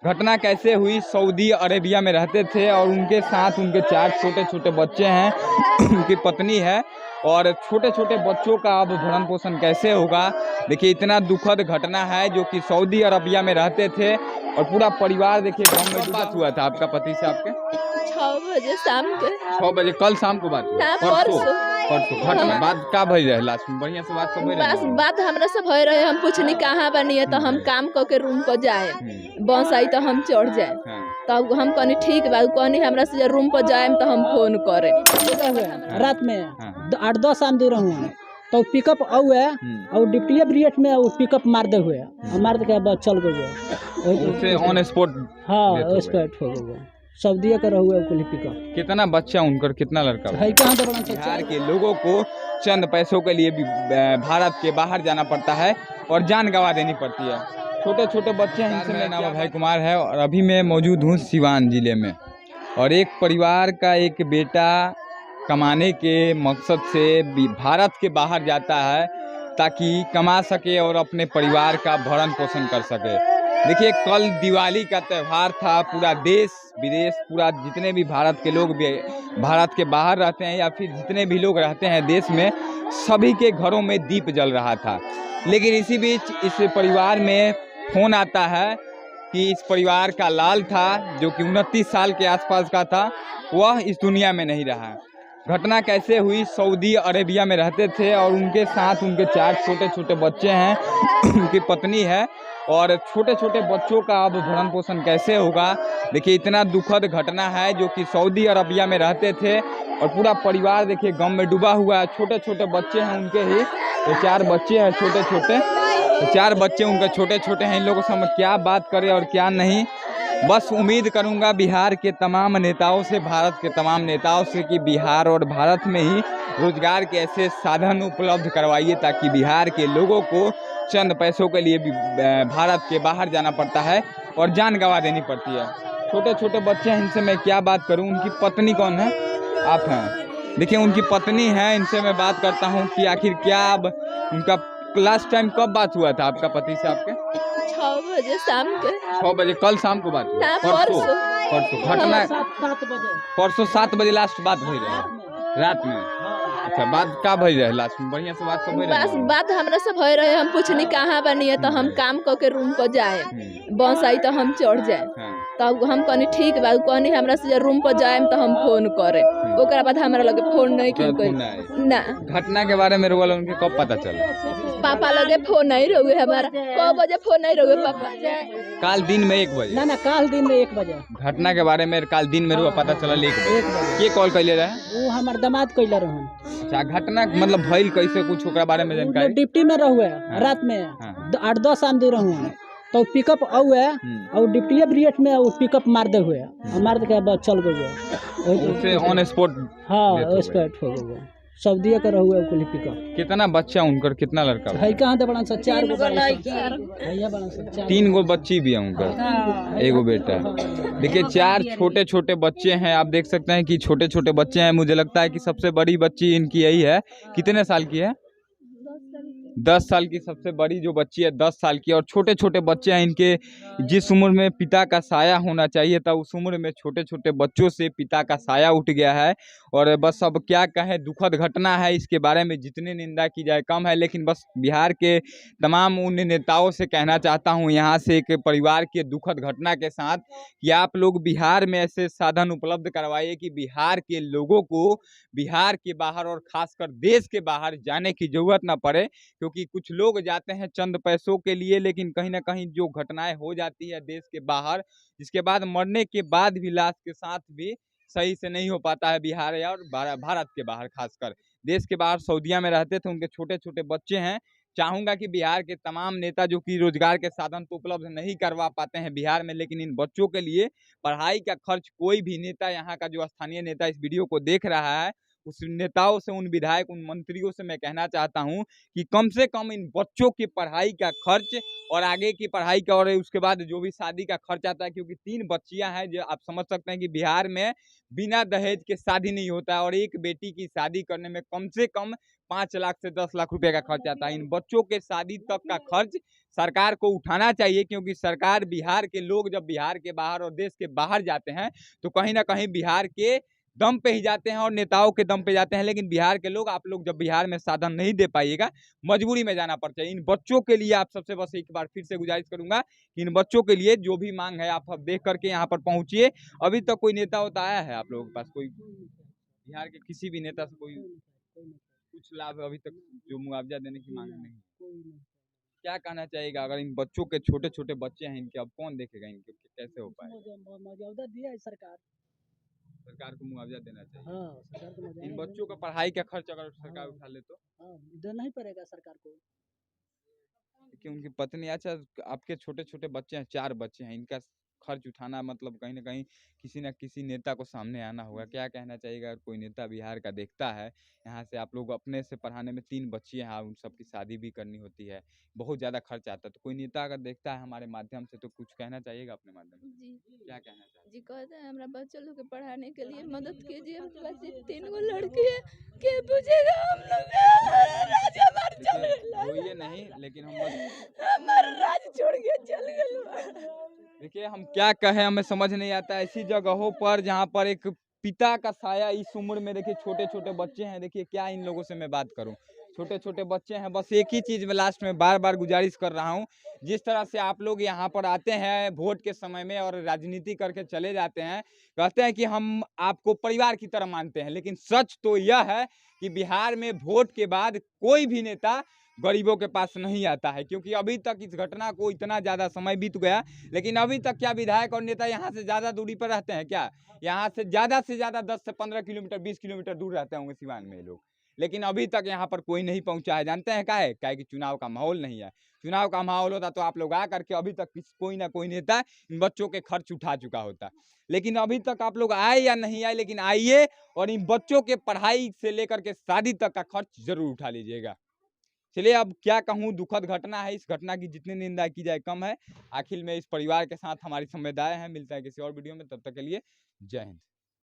घटना कैसे हुई? सऊदी अरेबिया में रहते थे और उनके साथ उनके 4 छोटे छोटे बच्चे हैं उनकी पत्नी है और छोटे छोटे बच्चों का अब भरण पोषण कैसे होगा? देखिए इतना दुखद घटना है जो कि सऊदी अरबिया में रहते थे और पूरा परिवार देखिए गम में डूबा हुआ था। आपका पति से आपके 6 बजे शाम के 6 बजे कल शाम को बात हुई? ना परसों परसों घटना बात का भई रहे? लास्ट में बढ़िया से बात सब भई बस रहे? बात हमरा से भय रहे। हम पूछनी कहाँ बनी है तो हम काम क के रूम पर जाए बस आई तो हम चढ़ जाए। तब हम कहनी ठीक बा, कहनी हमरा से रूम पर जाए तो हम फोन करे। रात में 8-10 आदमी रहूँ तो पिकअप आए और डिप्टी ब्रिएट में पिकअप मार दे हुए मार दे के बाद चल गए ऑन स्पॉट। हाँ स्पॉट हो गए सऊदी का रहुए पिकअप। कितना बच्चा उनकर कितना लड़का है कहाँ तो बिहार के लोगों को चंद पैसों के लिए भी भारत के बाहर जाना पड़ता है और जान गंवा देनी पड़ती है। छोटे छोटे बच्चे हैं। इनसे मेरा नाम अभय कुमार है और अभी मैं मौजूद हूँ सिवान जिले में और एक परिवार का एक बेटा कमाने के मकसद से भारत के बाहर जाता है ताकि कमा सके और अपने परिवार का भरण पोषण कर सके। देखिए कल दिवाली का त्यौहार था। पूरा देश विदेश पूरा जितने भी भारत के लोग भारत के बाहर रहते हैं या फिर जितने भी लोग रहते हैं देश में, सभी के घरों में दीप जल रहा था। लेकिन इसी बीच इस परिवार में फोन आता है कि इस परिवार का लाल था जो कि 29 साल के आसपास का था, वह इस दुनिया में नहीं रहा। घटना कैसे हुई? सऊदी अरेबिया में रहते थे और उनके साथ उनके 4 छोटे छोटे बच्चे हैं उनकी पत्नी है और छोटे छोटे बच्चों का अब भरण पोषण कैसे होगा? देखिए इतना दुखद घटना है जो कि सऊदी अरबिया में रहते थे और पूरा परिवार देखिए गम में डूबा हुआ है। छोटे छोटे बच्चे हैं उनके ही, तो 4 बच्चे हैं छोटे छोटे, तो 4 बच्चे उनके छोटे छोटे हैं। इन लोगों से हम क्या बात करें और क्या नहीं। बस उम्मीद करूंगा बिहार के तमाम नेताओं से, भारत के तमाम नेताओं से कि बिहार और भारत में ही रोजगार के ऐसे साधन उपलब्ध करवाइए ताकि बिहार के लोगों को चंद पैसों के लिए भी भारत के बाहर जाना पड़ता है और जान गंवा देनी पड़ती है। छोटे छोटे बच्चे हैं, इनसे मैं क्या बात करूं। उनकी पत्नी कौन है? आप हैं। देखिए उनकी पत्नी है, इनसे मैं बात करता हूं कि आखिर क्या अब उनका लास्ट टाइम कब बात हुआ था आपका पति से आपके? 6 बजे शाम के 6 बजे कल शाम को बात हुई? ना परसों घटना 7 बजे परसों 7 बजे लास्ट बात भई रहे रात में? अच्छा बात का भई रहे लास्ट में? बढ़िया से बात सब भई रहे? बस बात हमरा से भय रहे। हम पूछनी कहाँ बनी है तो हम काम क के रूम पर जाए बस आई तो हम चढ़ जाए। तब हम कहनी ठीक बा, कहनी हमरा से रूम पर जाए तो हम फोन करे। ओकरा बाद हमरा लगे फोन नहीं की कोई ना। घटना के बारे में रोल उनके कब पता चला? पापा लगे फोन नहीं रहुए हमारा। कब बजे फोन नहीं रहुए पापा? काल दिन में 1 बजे? ना काल दिन में 1 बजे घटना के बारे में काल दिन में रुआ पता चला 1 बजे। के कॉल कैले रहे? वो हमार दामाद कैले रहन। अच्छा घटना मतलब भइल कैसे, कुछ ओकरा बारे में जानकारी? डिप्टी में रहुए रात में 8-10 आदमी रहूँ तो पिकअप आए और डिप्टी ब्रिएट में पिकअप मार दे हुए मार दे के बाद चल गए ऑन स्पॉट। हाँ स्पॉट हो गए सऊदी का रहुए पिकअप। कितना बच्चा उनकर कितना लड़का है कहाँ तो बड़ा 4 गो 3 गो बच्ची भी है उनका, एगो बेटा। देखिए 4 छोटे छोटे बच्चे हैं। आप देख सकते हैं कि छोटे छोटे बच्चे हैं। मुझे लगता है कि सबसे बड़ी बच्ची इनकी यही है। कितने साल की है? 10 साल की सबसे बड़ी जो बच्ची है 10 साल की। और छोटे छोटे बच्चे हैं इनके, जिस उम्र में पिता का साया होना चाहिए था उस उम्र में छोटे छोटे बच्चों से पिता का साया उठ गया है। और बस अब क्या कहें, दुखद घटना है। इसके बारे में जितनी निंदा की जाए कम है। लेकिन बस बिहार के तमाम उन नेताओं से कहना चाहता हूं यहाँ से एक परिवार के दुखद घटना के साथ कि आप लोग बिहार में ऐसे साधन उपलब्ध करवाइए कि बिहार के लोगों को बिहार के बाहर और खासकर देश के बाहर जाने की जरूरत ना पड़े। क्योंकि कुछ लोग जाते हैं चंद पैसों के लिए, लेकिन कहीं ना कहीं जो घटनाएं हो जाती है देश के बाहर, जिसके बाद मरने के बाद भी लाश के साथ भी सही से नहीं हो पाता है बिहार या और भारत के बाहर, खासकर देश के बाहर सऊदीया में रहते थे उनके छोटे छोटे बच्चे हैं। चाहूंगा कि बिहार के तमाम नेता जो कि रोजगार के साधन तो उपलब्ध नहीं करवा पाते हैं बिहार में, लेकिन इन बच्चों के लिए पढ़ाई का खर्च कोई भी नेता, यहाँ का जो स्थानीय नेता इस वीडियो को देख रहा है, उस नेताओं से, उन विधायक, उन मंत्रियों से मैं कहना चाहता हूं कि कम से कम इन बच्चों की पढ़ाई का खर्च और आगे की पढ़ाई का और उसके बाद जो भी शादी का खर्च आता है, क्योंकि 3 बच्चियां हैं जो आप समझ सकते हैं कि बिहार में बिना दहेज के शादी नहीं होता है और एक बेटी की शादी करने में कम से कम 5 लाख से 10 लाख रुपए का खर्च आता है। इन बच्चों के शादी तक का खर्च सरकार को उठाना चाहिए, क्योंकि सरकार, बिहार के लोग जब बिहार के बाहर और देश के बाहर जाते हैं तो कहीं ना कहीं बिहार के दम पे ही जाते हैं और नेताओं के दम पे जाते हैं। लेकिन बिहार के लोग, आप लोग जब बिहार में साधन नहीं दे पाइएगा, मजबूरी में जाना पड़ता है। इन बच्चों के लिए आप सबसे बस एक बार फिर से गुजारिश करूंगा कि इन बच्चों के लिए जो भी मांग है आप अब देख करके यहाँ पर पहुंचिए। अभी तक कोई नेता होता आया है आप लोगों के पास? कोई बिहार के किसी भी नेता से कोई कुछ लाभ अभी तक जो मुआवजा देने की मांग नहीं? क्या कहना चाहेगा? अगर इन बच्चों के छोटे छोटे बच्चे हैं, इनके अब कौन देखेगा? इनके कैसे हो पाए? मुआवजा दिया है सरकार सरकार को मुआवजा देना चाहिए। हाँ, सरकार को मुआवजा इन बच्चों का पढ़ाई का खर्च अगर सरकार उठा ले तो देना ही पड़ेगा सरकार को। कि उनकी पत्नी, अच्छा आपके छोटे छोटे बच्चे हैं, 4 बच्चे हैं, इनका खर्च उठाना मतलब कहीं ना कहीं किसी न किसी नेता को सामने आना होगा। क्या कहना चाहिएगा? अगर कोई नेता बिहार का देखता है, यहाँ से आप लोग अपने से पढ़ाने में 3 बच्चियाँ हैं, उन सबकी शादी भी करनी होती है, बहुत ज़्यादा खर्च आता है, तो कोई नेता अगर देखता है हमारे माध्यम से तो कुछ कहना चाहिएगा अपने माध्यम से? जी क्या कहना चाहिए? जी कहते हैं हमारा बच्चा लोग के पढ़ाने के लिए मदद कीजिए, हमके पास 3 गो लड़की है, के पूछेगा हम लोग राज हमार चल गइल, रोइए नहीं, लेकिन हम बस हमार राज छोड़ के चल गइल। देखिए हम क्या कहें, हमें समझ नहीं आता। ऐसी जगहों पर जहाँ पर एक पिता का साया इस उम्र में, देखिए छोटे छोटे बच्चे हैं, देखिए क्या इन लोगों से मैं बात करूं, छोटे छोटे बच्चे हैं। बस एक ही चीज़ में लास्ट में बार बार गुजारिश कर रहा हूं, जिस तरह से आप लोग यहाँ पर आते हैं वोट के समय में और राजनीति करके चले जाते हैं, कहते हैं कि हम आपको परिवार की तरह मानते हैं, लेकिन सच तो यह है कि बिहार में वोट के बाद कोई भी नेता गरीबों के पास नहीं आता है। क्योंकि अभी तक इस घटना को इतना ज़्यादा समय बीत गया, लेकिन अभी तक क्या विधायक और नेता यहाँ से ज़्यादा दूरी पर रहते हैं? क्या यहाँ से ज़्यादा 10 से 15 किलोमीटर 20 किलोमीटर दूर रहते होंगे सिवान में लोग, लेकिन अभी तक यहाँ पर कोई नहीं पहुँचा है। जानते हैं क्या है? क्या है कि चुनाव का माहौल नहीं है। चुनाव का माहौल होता तो आप लोग आ करके अभी तक कोई ना कोई नेता इन बच्चों के खर्च उठा चुका होता, लेकिन अभी तक आप लोग आए या नहीं आए, लेकिन आइए और इन बच्चों के पढ़ाई से लेकर के शादी तक का खर्च जरूर उठा लीजिएगा। चलिए अब क्या कहूँ, दुखद घटना है, इस घटना की जितनी निंदा की जाए कम है। आखिर में इस परिवार के साथ हमारी संवेदनाएं हैं। मिलता है किसी और वीडियो में, तब तक के लिए जय हिंद।